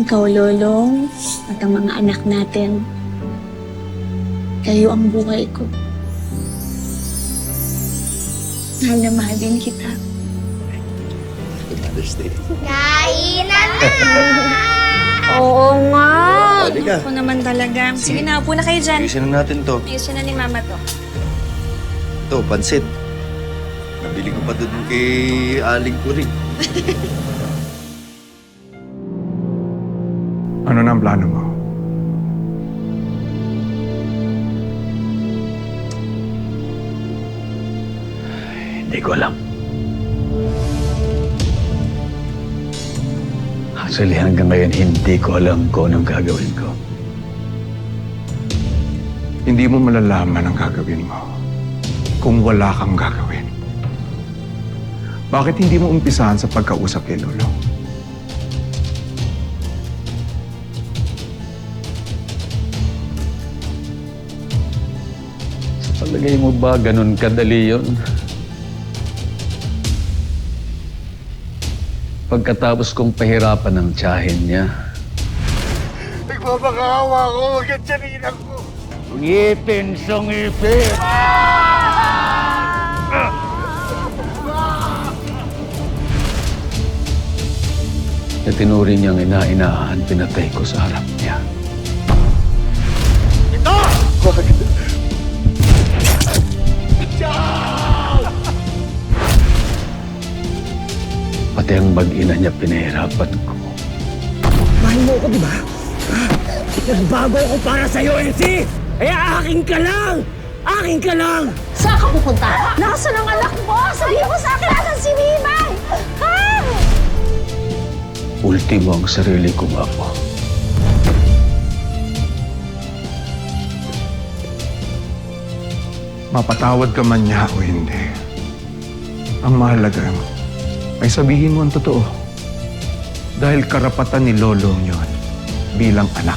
Ikaw, Lolong, at ang mga anak natin. Kayo ang buhay ko. Mahal na mahal din kita. Mother's Day. Kainan na! Oo nga. Halika. Ako naman talaga. Sige na, upo na kayo dyan. Ayusin na natin to. Ayusin na ni Mama to. Ito, pansit. Nabili ko pa doon kay Aling Kuring. Ano na ang plano mo? Hindi ko alam. Actually, hanggang ngayon, hindi ko alam kung anong gagawin ko. Hindi mo malalaman ang gagawin mo kung wala kang gagawin. Bakit hindi mo umpisahan sa pagkausap kay Lolo? Sa palagay mo ba ganun kadali yun? Pagkatapos kong pahirapan ng tiyahin niya, Nagpapakawa ko, agad siya ko. ngipin sa ngipin! Na tinuri niyang ina-inahan, pinatay ko sa harap niya. Pati ang mag-ina niya pinahirapan ko. Mahal mo ako, di ba? Nagbago ako para sa'yo, Elsie! Kaya akin ka lang! Akin ka lang! Saan ka pupunta? Nasaan ang anak mo? Sabihin mo sa akin, nasan si Mimay? Ha? Ultimo ang sarili kong apo. Mapatawad ka man niya o hindi. Ang mahalaga ay sabihin mo ang totoo. Dahil karapatan ni Lolo yun bilang anak.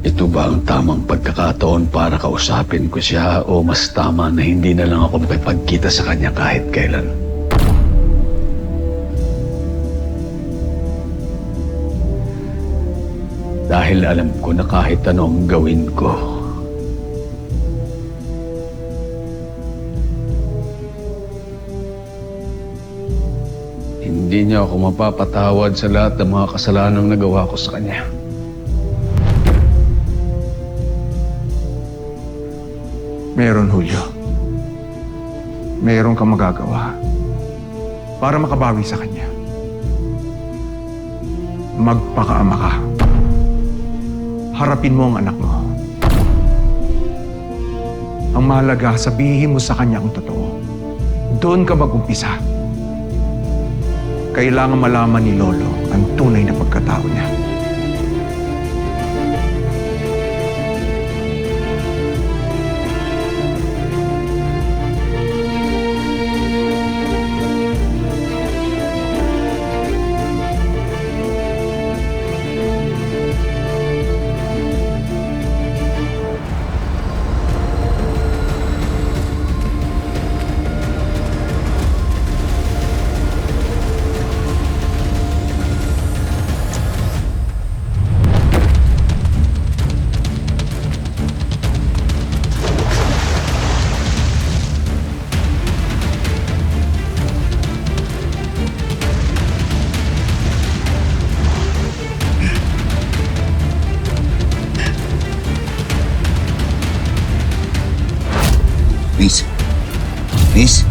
Ito ba ang tamang pagkakataon para kausapin ko siya o mas tama na hindi na lang ako makipagkita sa kanya kahit kailan? Dahil alam ko na kahit anong gawin ko, hindi niya ako mapapatawad sa lahat ng mga kasalanang nagawa ko sa kanya. Meron, Julio. Meron kang magagawa para makabawi sa kanya. Magpakaama ka. Harapin mo ang anak mo. Ang mahalaga, sabihin mo sa kanya ang totoo. Doon ka mag-umpisa. Kailangan malaman ni Lolo ang tunay na pagkatao niya. Miss? Miss?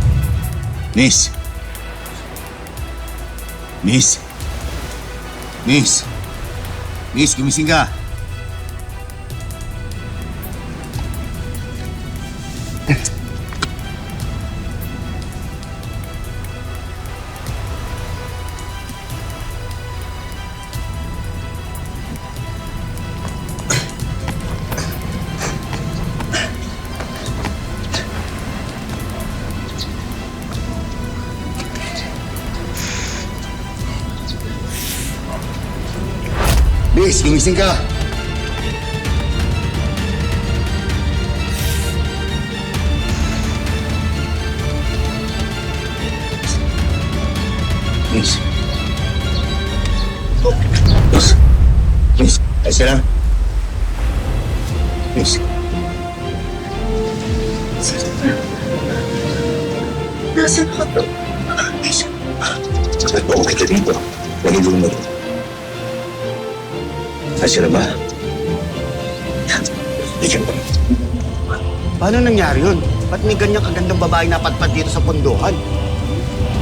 Miss? Miss? Miss? Miss, gumising ka! Miss, gumising ka! Miss. Miss. Miss. Ayos ka lang. Miss. Nasaan ka to? Miss. Okay ka dito. Lagay mo rin. Ayos ka na ba? Bigyan mo. Paano nangyari yun? Ba't may ganyang kagandang babae napadpad dito sa pondohan?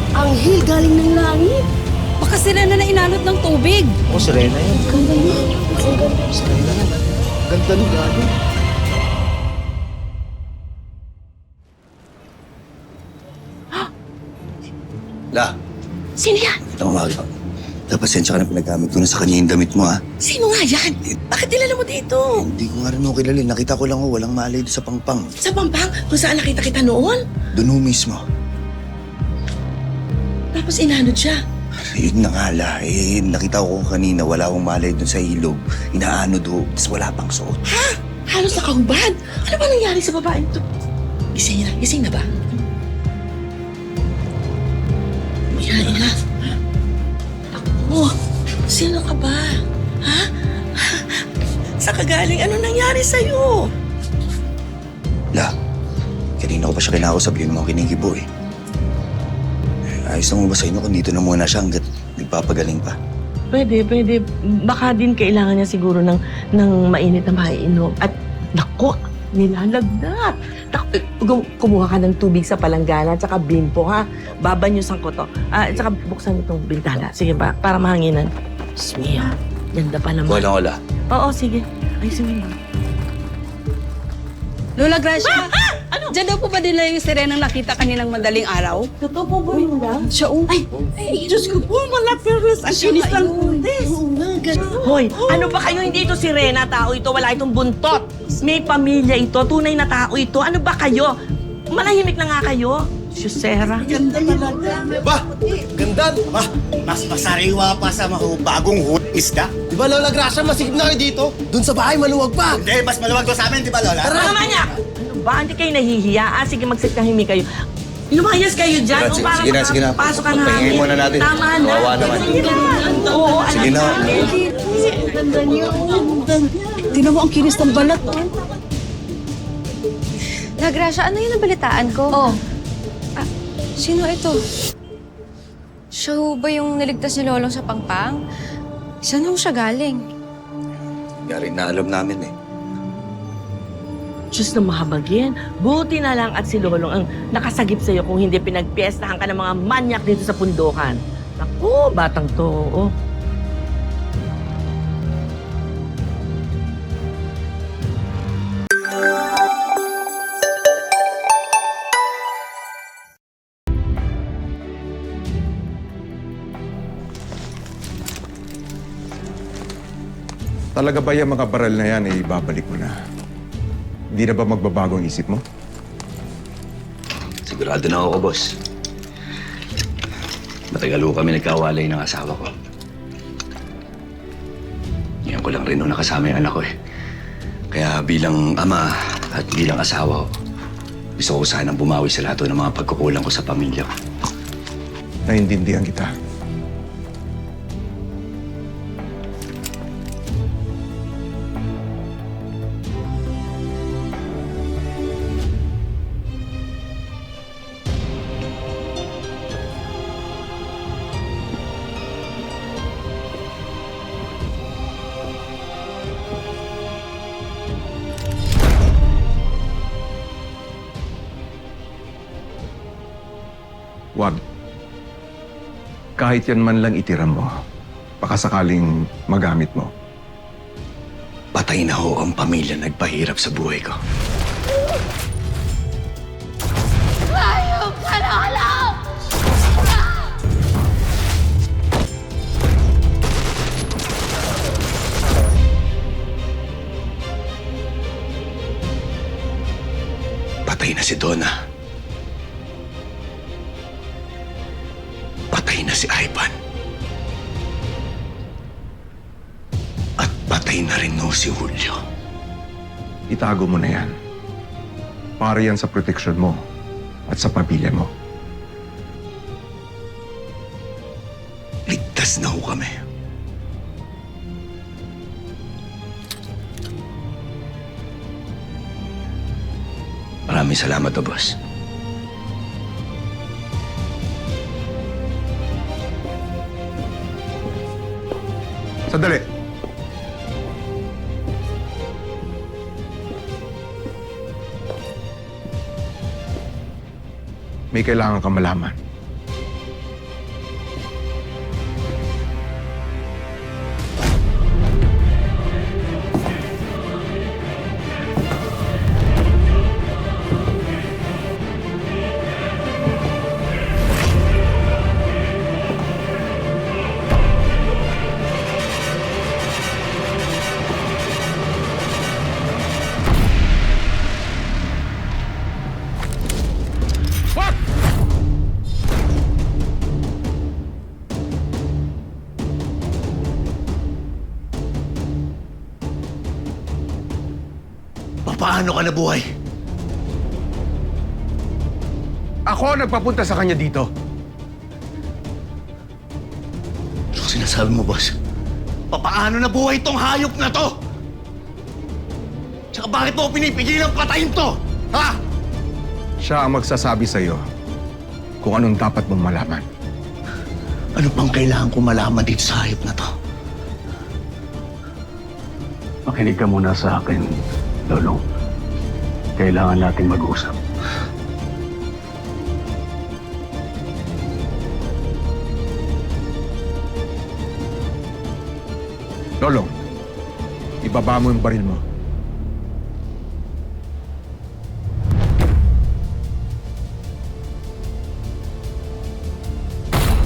Anghel galing ng langit. Baka sila na inanod ng tubig. O, Serena yan. Ganda niya. Ang ganda. Serena yan. Ganda ng gano. La, Sino yan? ito umaga. Pasensya ka na pinagamit ko na sa kanya yung damit mo, ha? Sino nga yan? Bakit nilala mo dito? Hindi ko nga rin ako kilala. Nakita ko lang, walang malay doon sa pangpang. Sa Pampang? Kung saan nakita kita noon? Doon ho mismo. Tapos inanod siya. Yun na nga, La. Nakita ko kanina, wala akong malay doon sa ilog. Inaanod ho, tapos wala pang suot. Halos nakahubad. Ano ba nangyari sa babaeng to? Gising na ba? Ina. Ako, sino ka ba? Ha? Sa kagaling, ano nangyari sa'yo? La, kanina ko pa siya kinakausap yung mga kinikibo eh. Ayos lang mo ba sa inyo kung dito na muna siya hanggat nagpapagaling pa? Pwede. Baka din kailangan niya siguro ng mainit na maiinom. At naku, nilalagnat. Kumuha ka ng tubig sa palanggana at saka bimpo, ha? Babanyusan ko to. At saka buksan itong bintana. Sige ba? Para mahanginan. Smia. Ganda pa naman. Wala. Oo, sige. Ayusin mo. Lola Gracia, Diyan daw po ba nila yung sirenang nakita kaninang madaling araw? Totoo po ba yun lang? Siya, Ay, Diyos ko po, malaperos. Ang kinis lang po, Hoy, ano ba kayo? Hindi ito sirena, tao ito. Wala itong buntot. May pamilya ito. Tunay na tao ito. Ano ba kayo? Manahimik na nga kayo. Susera. Ba? Ganda! Ba? Mas masariwa pa sa bagong isda. Di ba, Lola Gracia, masigit na kayo dito? Doon sa bahay, maluwag pa. Hindi, mas maluwag to sa amin, di ba, Lola? Tara naman niya! Ano ba? Hindi kayo nahihiya? Sige, magsitahimik kayo. Lumayas kayo dyan. Sige, para sige na. Pasok ka na. Pagpahingin muna natin. Tama na. Kawawa naman. Oo, Sige na. Ganda niyo. Tinan mo ang kinis ng balat. La Gracia, ano yung nabalitaan ko? Oh. Sino ito? Siya ho ba yung naligtas ni Lolong sa Pangpang? Saan ho siya galing? Yari na alam namin eh. Diyos na mahabagin. Buti na lang at si Lolong ang nakasagip sa'yo kung hindi pinagpiestahan ka ng mga manyak dito sa pundokan. Naku, batang to. Oh. Talaga ba yung mga baral na yan ay ibabalik mo na? Hindi na ba magbabago ang isip mo? Sigurado na ako, boss. Matagal ko kami nagkawalay ng asawa ko. Ngayon ko lang rin nung nakasama yung anak ko eh. Kaya bilang ama at bilang asawa ko, gusto ko sanang bumawi sa lahat ng mga pagkukulang ko sa pamilya ko. Naintindihan kita. Wag. Kahit yan man lang itiram mo, baka sakaling magamit mo. Patay na ho ang pamilya nagpahirap sa buhay ko. Ayok ka na alam! Patay na si Donna. Patay na si Ivan. At patay na rin no si Julio. Itago mo na yan. Para yan sa proteksyon mo at sa pamilya mo. Ligtas na ho kami. Maraming salamat o, boss. Sandali. May kailangan kang malaman. Paano ka nabuhay? Ako ang nagpapunta sa kanya dito. Ano sinasabi mo, boss? Paano nabuhay itong hayop na to? Tsaka bakit mo pinipigilan patayin to? Ha? Siya ang magsasabi sa'yo kung anong dapat mong malaman. Ano pang kailangan ko malaman dito sa hayop na to? Makinig ka muna sa akin, Lolong. Kailangan nating mag-usap. Lolong, ibaba mo yung baril mo.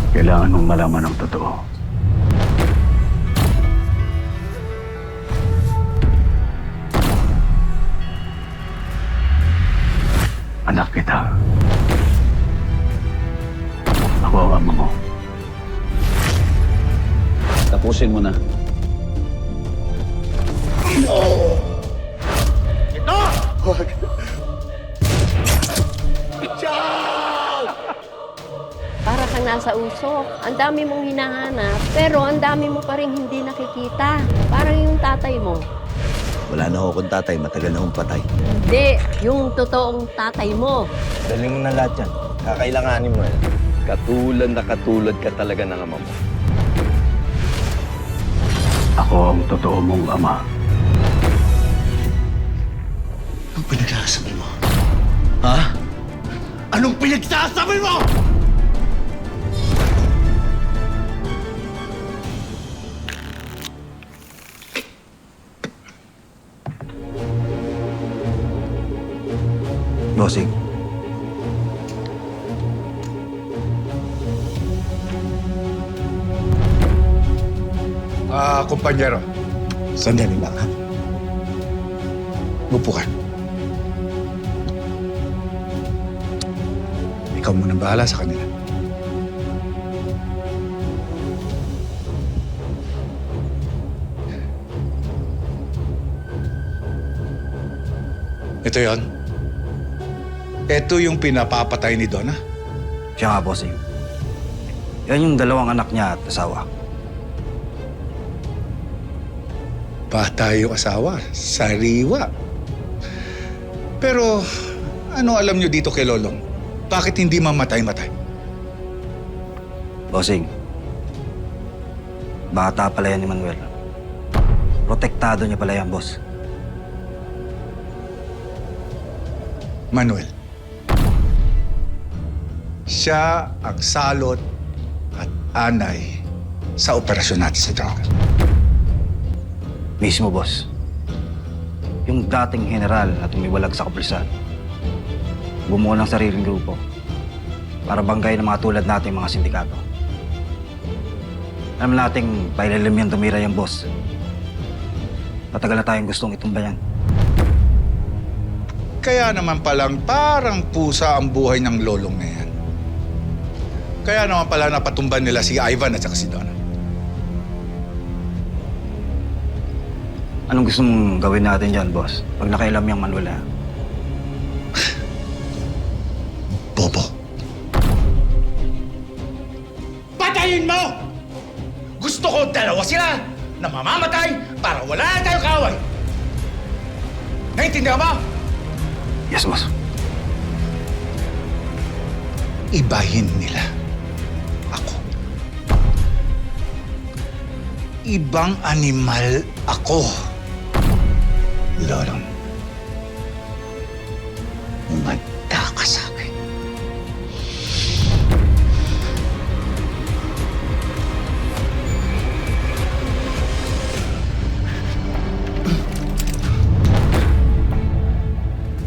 Kailangan mong malaman ang totoo. Anak kita. Ako ang ama mo. Tapusin mo na. Para kang nasa usok. Ang dami mong hinahanap, pero ang dami mo pa rin hindi nakikita. Parang yung tatay mo. Wala na ho akong tatay, matagal na akong patay. Hindi, yung totoong tatay mo. Dali mo na lahat yan. Kakailanganin mo yan. Katulad ka talaga ng ama mo. Ako ang totoo mong ama. Anong pinagsasabi mo? Ha? Anong pinagsasabi mo? Bossing. Kumpanyero. Sandali lang, ha? Upo ka. Ikaw muna bahala sa kanila. Ito yon. Ito yung pinapapatay ni Donna. Siya nga, bossing. Yan yung dalawang anak niya at asawa. Bata yung asawa, sariwa. Pero ano alam nyo dito kay Lolong? Bakit hindi mamatay-matay? Bossing, bata pala yan ni Manuel. Protektado niya pala yan, boss. Manuel. Siya ang salot at anay sa operasyon natin sa droga. Mismo, boss. Yung dating general na tumiwalag sa kapulisan, bumuo ng sariling grupo para banggay ng mga tulad nating mga sindikato. Alam nating pailalim yan tumira yung boss. Matagal na tayong gustong itumba yan. Kaya naman palang parang pusa ang buhay ng Lolong na yan. Kaya naman pala napatumban nila si Ivan at saka si Donna. Anong gusto mong gawin natin dyan, boss? Pag nakailam yung Manuel, ha? Bobo. Patayin mo! Gusto ko dalawa sila na mamamatay para wala na tayong kaaway. Naintindihan mo? Yes, boss. Ibahin nila ako. Ibang animal ako. Lolong. Umanda ka sa akin.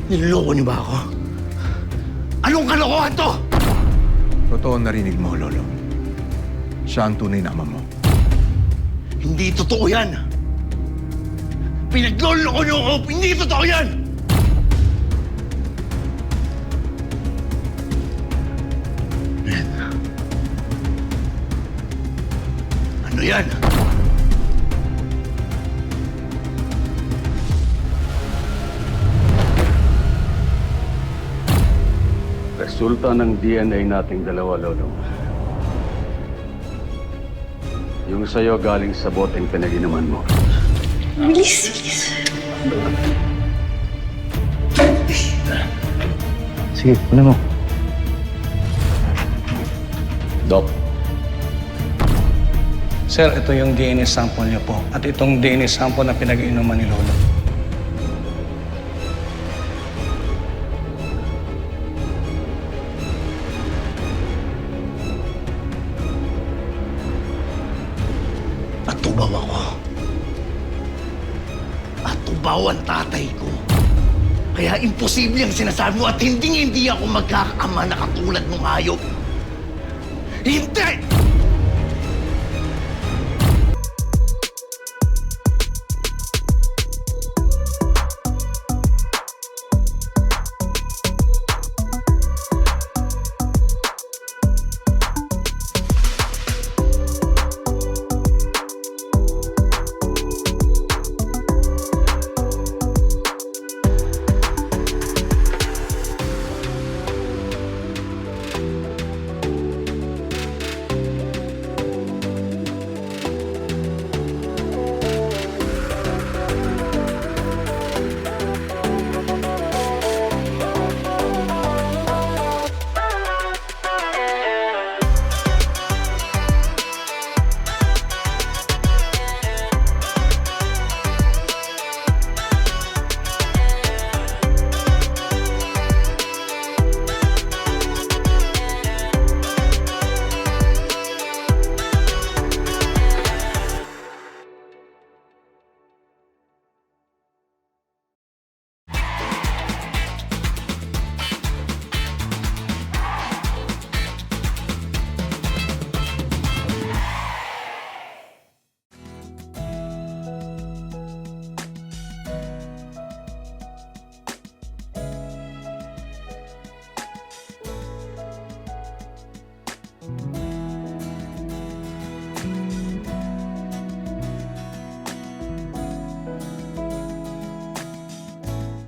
Niloloko niyo ba ako? Anong kalokohan to? Totoo narinig mo, Lolo. Siya ang tunay na ama mo. Hindi totoo yan. Pinagloloko niyo ako. Hindi totoo yan. Ano yan? Resulta ng DNA nating dalawa, Lolo. Yung sa'yo galing sa boteng pinag-inuman mo. Bilis, bilis. Sige, kunin mo. Doc. Sir, ito yung DNA sample niyo po. At itong DNA sample na pinag-inuman ni Lolo. Atubaw ako. Atubaw ang tatay ko. Kaya imposible ang sinasabi mo at hindi ako magkakaama na katulad ng hayop. Hindi!